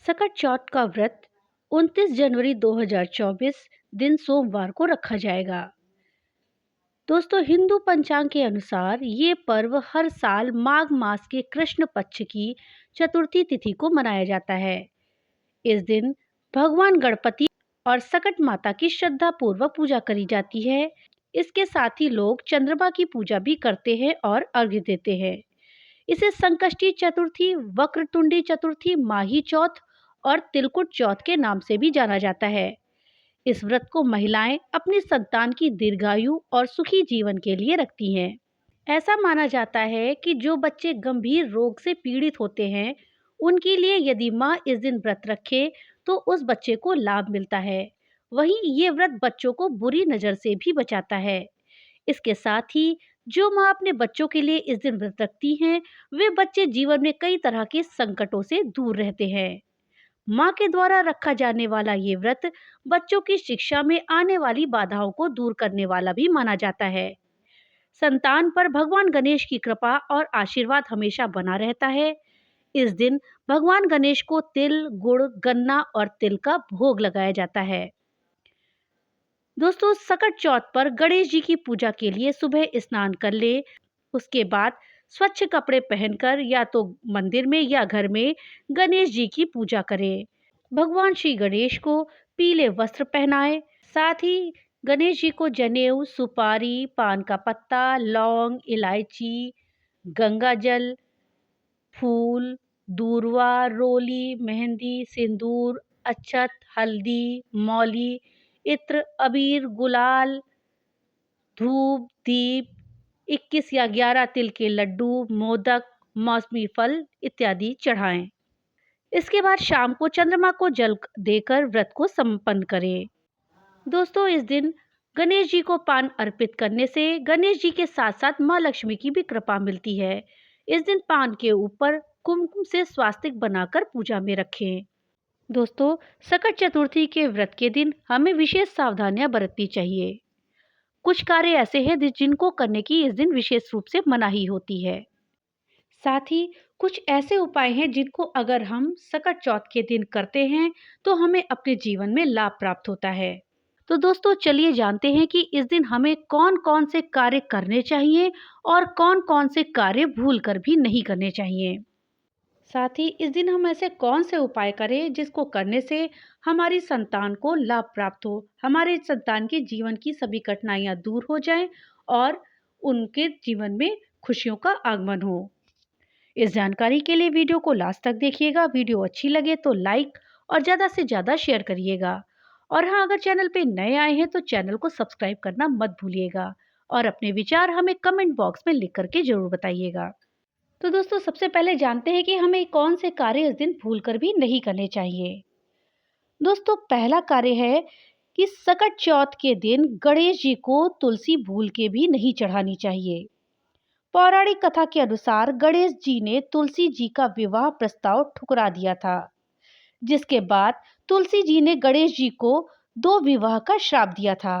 सकट चौथ का व्रत 29 जनवरी 2024 दिन सोमवार को रखा जाएगा। दोस्तों, हिंदू पंचांग के अनुसार ये पर्व हर साल माघ मास के कृष्ण पक्ष की चतुर्थी तिथि को मनाया जाता है। इस दिन भगवान गणपति और सकट माता की श्रद्धा पूर्वक पूजा करी जाती है। इसके साथ ही लोग चंद्रमा की पूजा भी करते हैं और अर्घ्य देते हैं। इसे संकष्टी चतुर्थी, वक्रतुंडी चतुर्थी, माही चौथ और तिलकुट चौथ के नाम से भी जाना जाता है। इस व्रत को महिलाएं अपनी संतान की दीर्घायु और सुखी जीवन के लिए रखती हैं। ऐसा माना जाता है कि जो बच्चे गंभीर रोग से पीड़ित होते हैं, उनके लिए यदि माँ इस दिन व्रत रखे तो उस बच्चे को लाभ मिलता है। वहीं ये व्रत बच्चों को बुरी नज़र से भी बचाता है। इसके साथ ही जो माँ अपने बच्चों के लिए इस दिन व्रत रखती हैं, वे बच्चे जीवन में कई तरह के संकटों से दूर रहते हैं। माँ के द्वारा रखा जाने वाला ये व्रत बच्चों की शिक्षा में आने वाली बाधाओं को दूर करने वाला भी माना जाता है। संतान पर भगवान गणेश की कृपा और आशीर्वाद हमेशा बना रहता है। इस दिन भगवान गणेश को तिल, गुड़, गन्ना और तिल का भोग लगाया जाता है। दोस्तों, सकट चौथ पर गणेश जी की पूजा के लिए सुबह स्नान कर ले। उसके बाद स्वच्छ कपड़े पहनकर या तो मंदिर में या घर में गणेश जी की पूजा करें। भगवान श्री गणेश को पीले वस्त्र पहनाएं। साथ ही गणेश जी को जनेऊ, सुपारी, पान का पत्ता, लौंग, इलायची, गंगा जल, फूल, दूर्वा, रोली, मेहंदी, सिंदूर, अक्षत, हल्दी, मौली, इत्र, अबीर, गुलाल, धूप, दीप, 21 या 11 तिल के लड्डू, मोदक, मौसमी फल इत्यादि चढ़ाएं। इसके बाद शाम को चंद्रमा को जल देकर व्रत को संपन्न करें। दोस्तों, इस दिन गणेश जी को पान अर्पित करने से गणेश जी के साथ साथ माँ लक्ष्मी की भी कृपा मिलती है। इस दिन पान के ऊपर कुमकुम से स्वास्तिक बनाकर पूजा में रखें। दोस्तों, सकट चतुर्थी के व्रत के दिन हमें विशेष सावधानियां बरतनी चाहिए। कुछ कार्य ऐसे हैं जिनको करने की इस दिन विशेष रूप से मनाही होती है। साथ ही कुछ ऐसे उपाय हैं जिनको अगर हम सकट चौथ के दिन करते हैं तो हमें अपने जीवन में लाभ प्राप्त होता है। तो दोस्तों, चलिए जानते हैं कि इस दिन हमें कौन-कौन से कार्य करने चाहिए और कौन-कौन से कार्य भूलकर भी नहीं करने चाहिए। साथ ही इस दिन हम ऐसे कौन से उपाय करें जिसको करने से हमारी संतान को लाभ प्राप्त हो, हमारे संतान के जीवन की सभी कठिनाइयां दूर हो जाएं और उनके जीवन में खुशियों का आगमन हो। इस जानकारी के लिए वीडियो को लास्ट तक देखिएगा। वीडियो अच्छी लगे तो लाइक और ज़्यादा से ज़्यादा शेयर करिएगा। और हाँ, अगर चैनल पे नए आए हैं तो चैनल को सब्सक्राइब करना मत भूलिएगा और अपने विचार हमें कमेंट बॉक्स में लिख करके ज़रूर बताइएगा। तो दोस्तों, सबसे पहले जानते हैं कि हमें कौन से कार्य इस दिन भूलकर भी नहीं करने चाहिए। दोस्तों, पहला कार्य है कि सकट चौथ के दिन गणेश जी को तुलसी भूल के भी नहीं चढ़ानी चाहिए। पौराणिक कथा के अनुसार गणेश जी ने तुलसी जी का विवाह प्रस्ताव ठुकरा दिया था, जिसके बाद तुलसी जी ने गणेश जी को 2 विवाह का श्राप दिया था।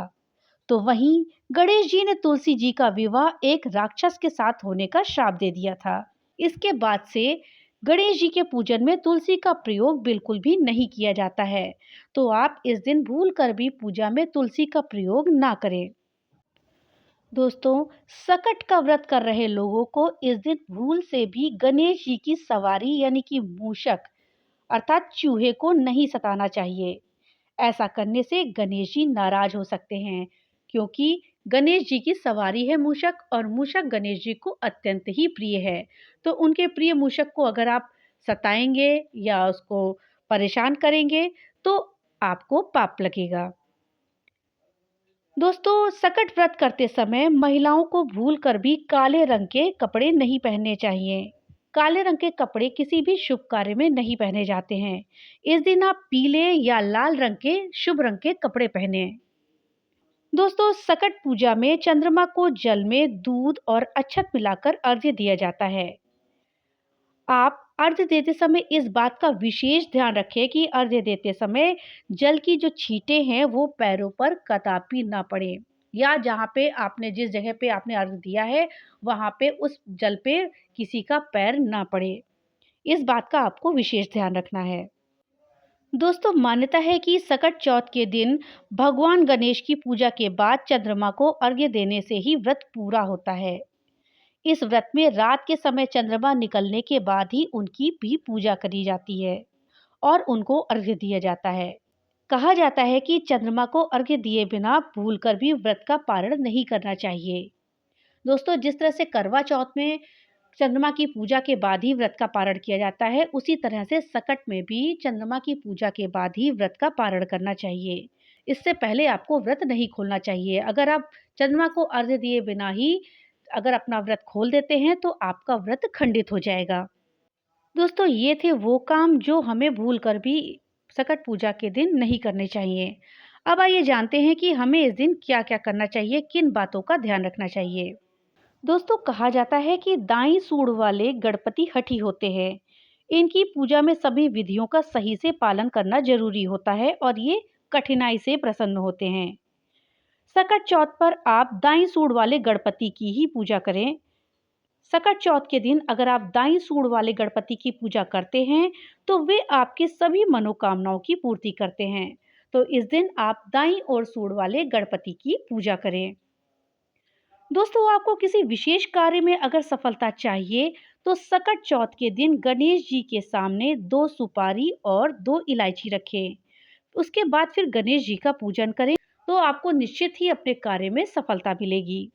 तो वहीं गणेश जी ने तुलसी जी का विवाह एक राक्षस के साथ होने का श्राप दे दिया था। इसके बाद से गणेश जी के पूजन में तुलसी का प्रयोग बिल्कुल भी नहीं किया जाता है। तो आप इस दिन भूल कर भी पूजा में तुलसी का प्रयोग ना करें। दोस्तों, सकट का व्रत कर रहे लोगों को इस दिन भूल से भी गणेश जी की सवारी यानी कि मूषक अर्थात चूहे को नहीं सताना चाहिए। ऐसा करने से गणेश जी नाराज हो सकते हैं, क्योंकि गणेश जी की सवारी है मूषक और मूषक गणेश जी को अत्यंत ही प्रिय है। तो उनके प्रिय मूषक को अगर आप सताएंगे या उसको परेशान करेंगे तो आपको पाप लगेगा। दोस्तों, सकट व्रत करते समय महिलाओं को भूलकर भी काले रंग के कपड़े नहीं पहनने चाहिए। काले रंग के कपड़े किसी भी शुभ कार्य में नहीं पहने जाते हैं। इस दिन आप पीले या लाल रंग के शुभ रंग के कपड़े पहने। दोस्तों, सकट पूजा में चंद्रमा को जल में दूध और अक्षत मिलाकर अर्घ्य दिया जाता है। आप अर्घ्य देते समय इस बात का विशेष ध्यान रखें कि अर्घ्य देते समय जल की जो छींटे हैं वो पैरों पर कदापि ना पड़े, या जहाँ पे आपने जिस जगह पे आपने अर्घ्य दिया है वहाँ पे उस जल पे किसी का पैर ना पड़े। इस बात का आपको विशेष ध्यान रखना है। दोस्तों, मान्यता है कि सकट चौथ के दिन भगवान गणेश की पूजा के बाद चंद्रमा को अर्घ्य देने से ही व्रत पूरा होता है। इस व्रत में रात के समय चंद्रमा निकलने के बाद ही उनकी भी पूजा करी जाती है और उनको अर्घ्य दिया जाता है। कहा जाता है कि चंद्रमा को अर्घ्य दिए बिना भूलकर भी व्रत का पारण नहीं करना चाहिए। दोस्तों, जिस तरह से करवा चौथ में चंद्रमा की पूजा के बाद ही व्रत का पारण किया जाता है, उसी तरह से सकट में भी चंद्रमा की पूजा के बाद ही व्रत का पारण करना चाहिए। इससे पहले आपको व्रत नहीं खोलना चाहिए। अगर आप चंद्रमा को अर्घ्य दिए बिना ही अगर अपना व्रत खोल देते हैं तो आपका व्रत खंडित हो जाएगा। दोस्तों, ये थे वो काम जो हमें भूल कर भी सकट पूजा के दिन नहीं करने चाहिए। अब आइए जानते हैं कि हमें इस दिन क्या-क्या करना चाहिए, किन बातों का ध्यान रखना चाहिए। दोस्तों, कहा जाता है कि दाईं सूंड वाले गणपति हठी होते हैं। इनकी पूजा में सभी विधियों का सही से पालन करना जरूरी होता है और ये कठिनाई से प्रसन्न होते हैं। सकट चौथ पर आप दाईं सूंड वाले गणपति की ही पूजा करें। सकट चौथ के दिन अगर आप दाईं सूंड वाले गणपति की पूजा करते हैं तो वे आपकी सभी मनोकामनाओं की पूर्ति करते हैं। तो इस दिन आप दाईं और सूंड वाले गणपति की पूजा करें। दोस्तों, आपको किसी विशेष कार्य में अगर सफलता चाहिए तो सकट चौथ के दिन गणेश जी के सामने 2 सुपारी और 2 इलायची रखें। उसके बाद फिर गणेश जी का पूजन करें तो आपको निश्चित ही अपने कार्य में सफलता मिलेगी।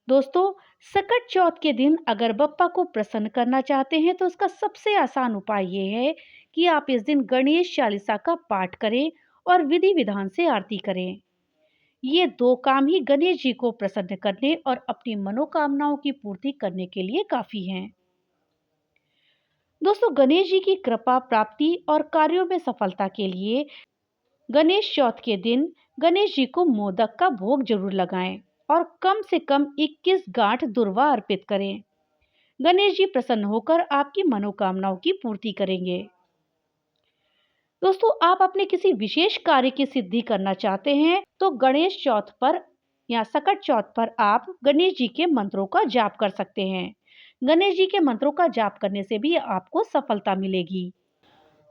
दोस्तों, सकट चौथ के दिन अगर बप्पा को प्रसन्न करना चाहते हैं तो इसका सबसे आसान उपाय ये है कि आप इस दिन गणेश चालीसा का पाठ करें और विधि विधान से आरती करें। ये 2 काम ही गणेश जी को प्रसन्न करने और अपनी मनोकामनाओं की पूर्ति करने के लिए काफी हैं। दोस्तों, गणेश जी की कृपा प्राप्ति और कार्यों में सफलता के लिए गणेश चौथ के दिन गणेश जी को मोदक का भोग जरूर लगाएं और कम से कम 21 गांठ दूर्वा अर्पित करें। गणेश जी प्रसन्न होकर आपकी मनोकामनाओं की पूर्ति करेंगे। दोस्तों, आप अपने किसी विशेष कार्य की सिद्धि करना चाहते हैं तो गणेश चौथ पर या सकट चौथ पर आप गणेश जी के मंत्रों का जाप कर सकते हैं। गणेश जी के मंत्रों का जाप करने से भी आपको सफलता मिलेगी।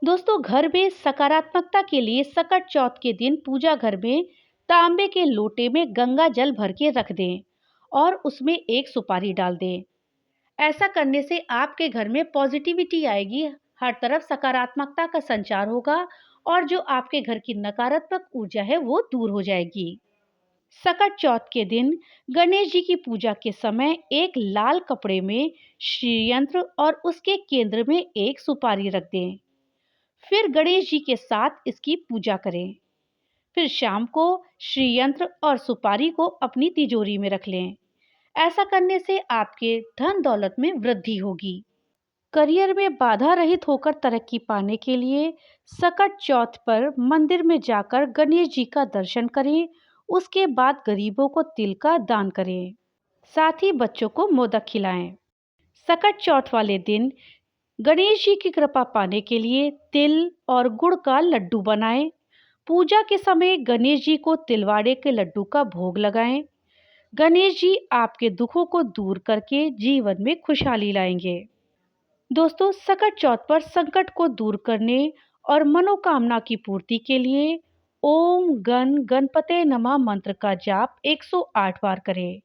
दोस्तों, घर में सकारात्मकता के लिए सकट चौथ के दिन पूजा घर में तांबे के लोटे में गंगा जल भर के रख दें और उसमें एक सुपारी डाल दें। ऐसा करने से आपके घर में पॉजिटिविटी आएगी, हर तरफ सकारात्मकता का संचार होगा और जो आपके घर की नकारात्मक ऊर्जा है वो दूर हो जाएगी। सकट चौथ के दिन गणेश जी की पूजा के समय एक लाल कपड़े में श्री यंत्र और उसके केंद्र में एक सुपारी रख दें। फिर गणेश जी के साथ इसकी पूजा करें। फिर शाम को श्री यंत्र और सुपारी को अपनी तिजोरी में रख लें। ऐसा करने से आपके धन दौलत में वृद्धि होगी। करियर में बाधा रहित होकर तरक्की पाने के लिए सकट चौथ पर मंदिर में जाकर गणेश जी का दर्शन करें। उसके बाद गरीबों को तिल का दान करें। साथ ही बच्चों को मोदक खिलाएं। सकट चौथ वाले दिन गणेश जी की कृपा पाने के लिए तिल और गुड़ का लड्डू बनाएं। पूजा के समय गणेश जी को तिलवाड़े के लड्डू का भोग लगाएं। गणेश जी आपके दुखों को दूर करके जीवन में खुशहाली लाएंगे। दोस्तों, सकट चौथ पर संकट को दूर करने और मनोकामना की पूर्ति के लिए ओम गण गणपते नमः मंत्र का जाप 108 बार करें।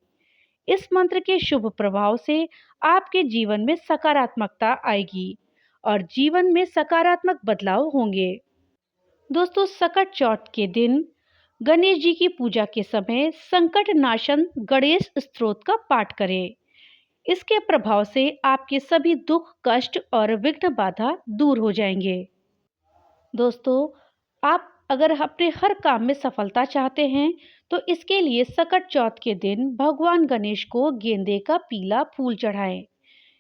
इस मंत्र के शुभ प्रभाव से आपके जीवन में सकारात्मकता आएगी और जीवन में सकारात्मक बदलाव होंगे। दोस्तों, सकट चौथ के दिन गणेश जी की पूजा के समय संकट नाशन गणेश स्तोत्र का पाठ करें। इसके प्रभाव से आपके सभी दुख, कष्ट और विघ्न बाधा दूर हो जाएंगे। दोस्तों, आप अगर अपने हर काम में सफलता चाहते हैं तो इसके लिए सकट चौथ के दिन भगवान गणेश को गेंदे का पीला फूल चढ़ाएं।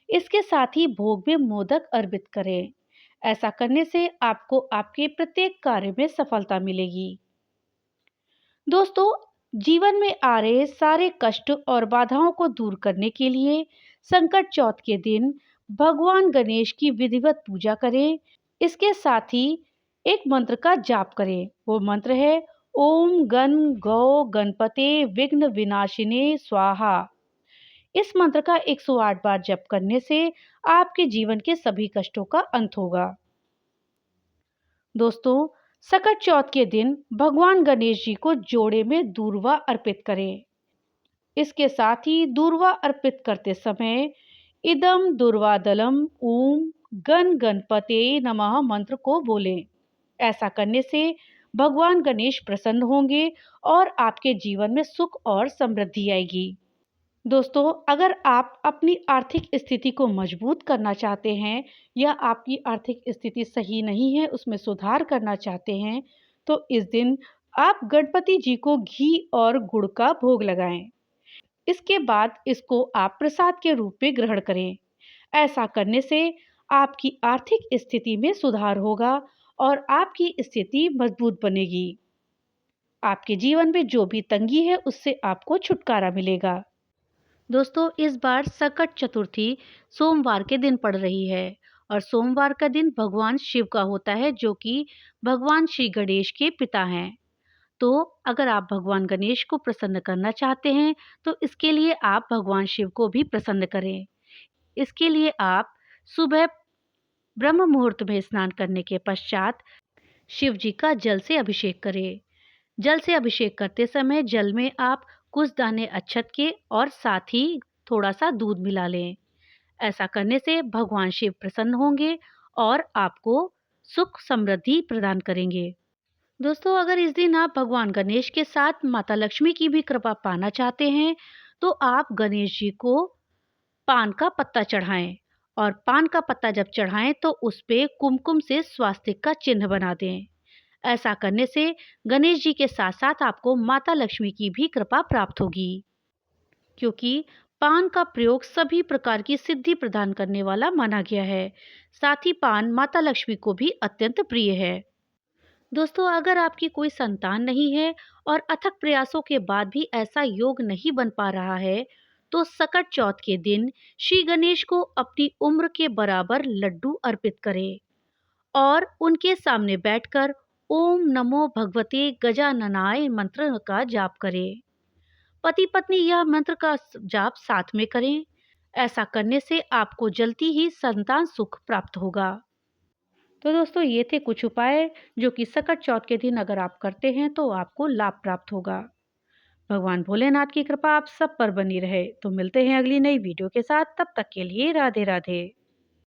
इसके साथ ही भोग में मोदक अर्पित करें। ऐसा करने से आपको आपके प्रत्येक कार्य में सफलता मिलेगी। दोस्तों, जीवन में आ रहे सारे कष्ट और बाधाओं को दूर करने के लिए संकट चौथ के दिन भगवान गणेश की विधिवत पूजा करें। इसके साथ ही एक मंत्र का जाप करें। वो मंत्र है ओम गण गौ गणपते विघ्न विनाशिने स्वाहा। इस मंत्र का 108 बार जप करने से आपके जीवन के सभी कष्टों का अंत होगा। दोस्तों, सकट चौथ के दिन भगवान गणेश जी को जोड़े में दूर्वा अर्पित करें। इसके साथ ही दूर्वा अर्पित करते समय इदम दूर्वादलम ओम गण गणपते नमः मंत्र को बोलें। ऐसा करने से भगवान गणेश प्रसन्न होंगे और आपके जीवन में सुख और समृद्धि आएगी। दोस्तों, अगर आप अपनी आर्थिक स्थिति को मजबूत करना चाहते हैं या आपकी आर्थिक स्थिति सही नहीं है, उसमें सुधार करना चाहते हैं, तो इस दिन आप गणपति जी को घी और गुड़ का भोग लगाएं। इसके बाद इसको आप प्रसाद के रूप में ग्रहण करें। ऐसा करने से आपकी आर्थिक स्थिति में सुधार होगा और आपकी स्थिति मजबूत बनेगी। आपके जीवन में जो भी तंगी है, उससे आपको छुटकारा मिलेगा। दोस्तों, इस बार सकट चतुर्थी सोमवार के दिन पड़ रही है और सोमवार का दिन भगवान शिव का होता है, जो कि भगवान श्री गणेश के पिता हैं। तो अगर आप भगवान गणेश को प्रसन्न करना चाहते हैं, तो इसके लिए आप भगवान शिव को भी प्रसन्न करें। इसके लिए आप सुबह ब्रह्म मुहूर्त में स्नान करने के पश्चात शिव जी का जल से अभिषेक करें। जल से अभिषेक करते समय जल में आप कुछ दाने अक्षत के और साथ ही थोड़ा सा दूध मिला लें। ऐसा करने से भगवान शिव प्रसन्न होंगे और आपको सुख समृद्धि प्रदान करेंगे। दोस्तों, अगर इस दिन आप भगवान गणेश के साथ माता लक्ष्मी की भी कृपा पाना चाहते हैं, तो आप गणेश जी को पान का पत्ता चढ़ाएं और पान का पत्ता जब चढ़ाएं तो उस पे कुमकुम से स्वास्तिक का चिन्ह बना दें। ऐसा करने से गणेश जी के साथ साथ आपको माता लक्ष्मी की भी कृपा प्राप्त होगी, क्योंकि पान का प्रयोग सभी प्रकार की सिद्धि प्रदान करने वाला माना गया है। साथ ही पान माता लक्ष्मी को भी अत्यंत प्रिय है। दोस्तों, अगर आपकी कोई संतान नहीं है और अथक प्रयासों के बाद भी ऐसा योग नहीं बन पा रहा है, तो सकट चौथ के दिन श्री गणेश को अपनी उम्र के बराबर लड्डू अर्पित करें और उनके सामने बैठकर ओम नमो भगवते गजाननाय मंत्र का जाप करें। पति पत्नी यह मंत्र का जाप साथ में करें। ऐसा करने से आपको जल्दी ही संतान सुख प्राप्त होगा। तो दोस्तों, ये थे कुछ उपाय जो कि सकट चौथ के दिन अगर आप करते हैं तो आपको लाभ प्राप्त होगा। भगवान भोलेनाथ की कृपा आप सब पर बनी रहे। तो मिलते हैं अगली नई वीडियो के साथ, तब तक के लिए राधे राधे।